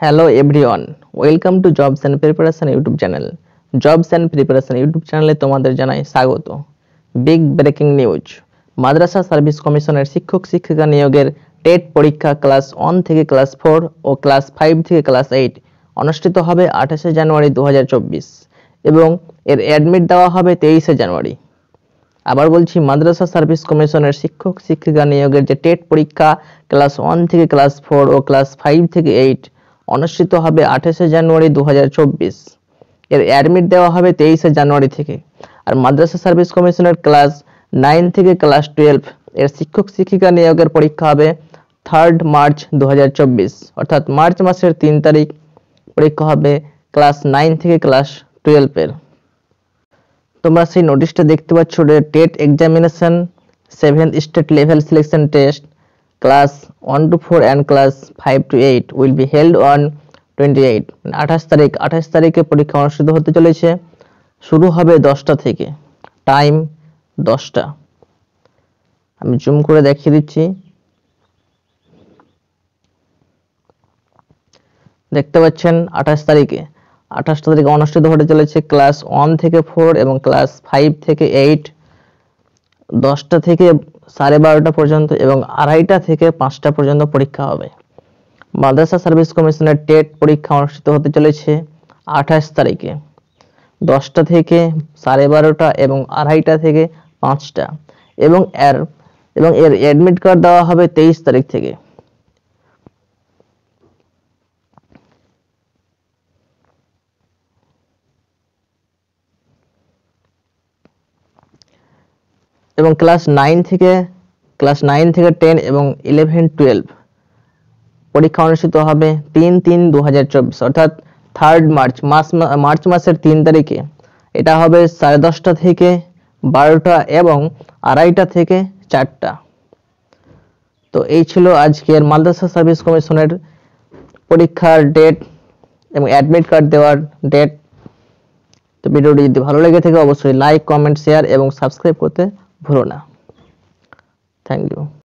Hello everyone, welcome to Jobs and Preparation YouTube channel. Jobs and Preparation YouTube channel তোমাদের জানাই স্বাগত। Big breaking news, মাদ্রাসা service কমিশনের শিক্ষক শিক্ষিকা নিয়োগের টেট পরীক্ষা ক্লাস 1 থেকে ক্লাস 4 ও ক্লাস 5 থেকে ক্লাস 8 অনুষ্ঠিত হবে 28 জানুয়ারি 2024 এবং এর অ্যাডমিট দেওয়া হবে 23 জানুয়ারি। আবার বলছি, মাদ্রাসা সার্ভিস কমিশনের শিক্ষক শিক্ষিকা নিয়োগের যে টেট পরীক্ষা ক্লাস 1 থেকে ক্লাস 4 ও ক্লাস 5 থেকে 8 অনুষ্ঠিত হবে 28 জানুয়ারি 2024। এর অ্যাডমিট দেওয়া হবে 23 জানুয়ারি থেকে। আর মাদ্রাসা সার্ভিস কমিশনের ক্লাস 9 থেকে ক্লাস 12 এর শিক্ষক শিক্ষিকা নিয়োগের পরীক্ষা হবে 3 মার্চ 2024, অর্থাৎ মার্চ মাসের 3 তারিখ পরীক্ষা হবে ক্লাস 9 থেকে ক্লাস 12 এর। তোমরা সেই নোটিশটা দেখতে পাচ্ছ, TET examination 7th state level selection test class 1 to 4 and class 5 to 8 will be held on 28 তারিখে পরীক্ষা অনুষ্ঠিত হতে চলেছে। শুরু হবে 10টা থেকে, টাইম 10টা। আমি জুম করে দেখিয়ে দিচ্ছি, দেখতে পাচ্ছেন 28 তারিখে অনুষ্ঠিত হতে চলেছে ক্লাস 1 থেকে 4 এবং ক্লাস 5 থেকে 8 10টা থেকে 12:30 পর্যন্ত এবং 2:30 থেকে 5টা পর্যন্ত পরীক্ষা হবে। মাদ্রাসা সার্ভিস কমিশনের টেট পরীক্ষা অনুষ্ঠিত হতে চলেছে 28 তারিখে 10টা থেকে 12:30 এবং 2:30 থেকে 5টা এবং এর অ্যাডমিট কার্ড দেওয়া হবে 23 তারিখ থেকে। এবং ক্লাস 9 থেকে 10 এবং 11-12 পরীক্ষা অনুষ্ঠিত হবে 3/3/2024, অর্থাৎ 3 মার্চ মাসের 3 তারিখে। এটা হবে 10:30 থেকে 12টা এবং 2:30 থেকে 4টা। তো এই ছিল আজকের মাদ্রাসা সার্ভিস কমিশনের পরীক্ষার ডেট এবং অ্যাডমিট কার্ড দেওয়ার ডেট। তো ভিডিওটি যদি ভালো লেগে থাকে অবশ্যই লাইক, কমেন্ট, শেয়ার এবং সাবস্ক্রাইব করতে ভুলো না। Thank you.